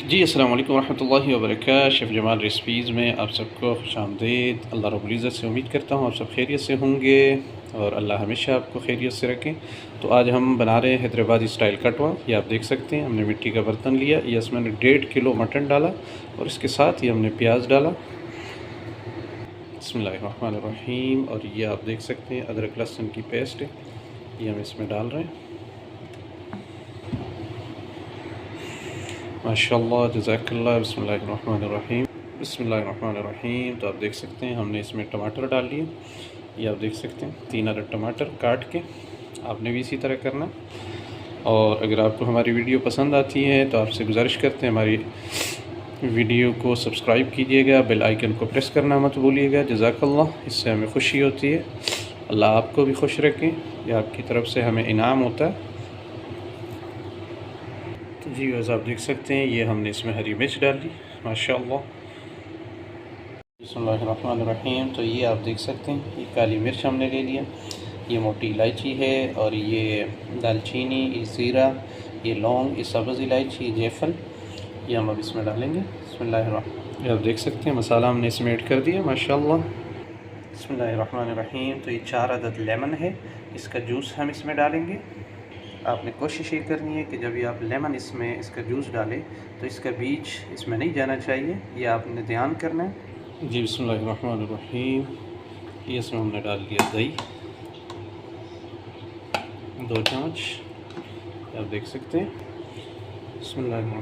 جی السلام علیکم ورحمۃ اللہ وبرکاتہ۔ شیف جمال ریسپیز میں آپ سب کو خوش آمدید۔ اللہ رب العزت سے امید کرتا ہوں آپ سب خیریت سے ہوں گے اور اللہ ہمیشہ آپ کو خیریت سے رکھیں۔ تو آج ہم بنا رہے ہیں حیدرآبادی اسٹائل کٹوا۔ یہ آپ دیکھ سکتے ہیں، ہم نے مٹی کا برتن لیا، یہ اس میں نے 1.5 کلو مٹن ڈالا اور اس کے ساتھ یہ ہم نے پیاز ڈالا۔ بسم اللہ الرحمن الرحیم۔ اور یہ آپ دیکھ سکتے ہیں ادرک لہسن کی پیسٹ ہے، یہ ہم اس میں ڈال رہے ہیں۔ ماشاءاللہ، جزاک اللہ۔ بسم اللہ الرحمن الرحیم، بسم اللہ الرحمن الرحیم۔ تو آپ دیکھ سکتے ہیں ہم نے اس میں ٹماٹر ڈال لیے، یہ آپ دیکھ سکتے ہیں 3 عدد ٹماٹر کاٹ کے، آپ نے بھی اسی طرح کرنا۔ اور اگر آپ کو ہماری ویڈیو پسند آتی ہے تو آپ سے گزارش کرتے ہیں ہماری ویڈیو کو سبسکرائب کیجئے گا، بیل آئیکن کو پریس کرنا مت بھولیے گا، جزاک اللہ۔ اس سے ہمیں خوشی ہوتی ہے، اللہ آپ کو بھی خوش رکھیں، یہ آپ کی طرف سے ہمیں انعام ہوتا ہے۔ جی ویسے آپ دیکھ سکتے ہیں یہ ہم نے اس میں ہری مرچ ڈال دی، ماشاءاللہ۔ بسم اللہ الرحمن الرحیم۔ تو یہ آپ دیکھ سکتے ہیں یہ کالی مرچ ہم نے لے لیا، یہ موٹی الائچی ہے، اور یہ دال چینی، یہ زیرہ، یہ لونگ، یہ سبز الائچی، یہ جیفل، یہ ہم اب اس میں ڈالیں گے۔ بسم اللہ الرحمن، یہ آپ دیکھ سکتے ہیں مسالہ ہم نے اس میں ایڈ کر دیا، ماشاءاللہ۔ بسم اللہ الرحمن الرحیم۔ تو یہ 4 عدد لیمن ہے، اس کا جوس ہم اس میں ڈالیں گے۔ آپ نے کوشش یہ کرنی ہے کہ جب یہ آپ لیمن اس کا جوس ڈالیں تو اس کا بیج اس میں نہیں جانا چاہیے، یہ آپ نے دھیان کرنا ہے۔ جی بسم اللہ الرحمن الرحیم۔ یہ اس میں ہم نے ڈال دیا دہی 2 چمچ، آپ دیکھ سکتے ہیں۔ بسم اللہ الرحمن،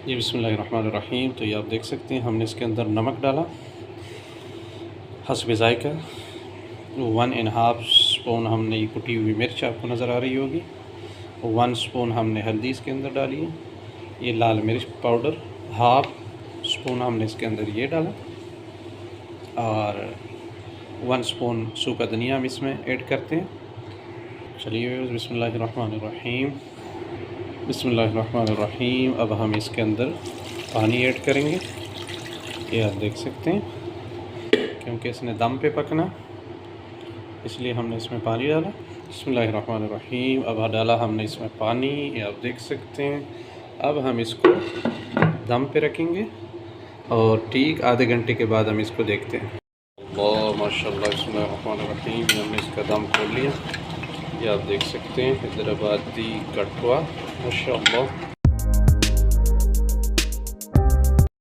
جی بسم اللہ الرحمن الرحیم۔ تو یہ آپ دیکھ سکتے ہیں ہم نے اس کے اندر نمک ڈالا حسب ذائقہ، 1½ اسپون ہم نے یہ کٹی ہوئی مرچ آپ کو نظر آ رہی ہوگی، 1 اسپون ہم نے ہلدی اس کے اندر ڈالی ہے، یہ لال مرچ پاؤڈر 1/2 اسپون ہم نے اس کے اندر یہ ڈالا، اور 1 اسپون سوکھا دھنیا ہم اس میں ایڈ کرتے ہیں۔ چلیے بسم اللہ الرحمن الرحیم، بسم اللہ الرحمن الرحیم۔ اب ہم اس کے اندر پانی ایڈ کریں گے، یہ آپ دیکھ سکتے ہیں کیونکہ اس نے دم پہ پکنا، اس لیے ہم نے اس میں پانی ڈالا۔ بسم اللہ الرحمن الرحیم۔ اب ڈالا ہم نے اس میں پانی، یہ آپ دیکھ سکتے ہیں۔ اب ہم اس کو دم پہ رکھیں گے اور ٹھیک آدھے گھنٹے کے بعد ہم اس کو دیکھتے ہیں۔ اللہ ماشاءاللہ، بسم اللہ الرحمن الرحیم۔ ہم نے اس کا دم کھول لیا، یہ آپ دیکھ سکتے ہیں حیدرآبادی کٹوا، ماشاءاللہ۔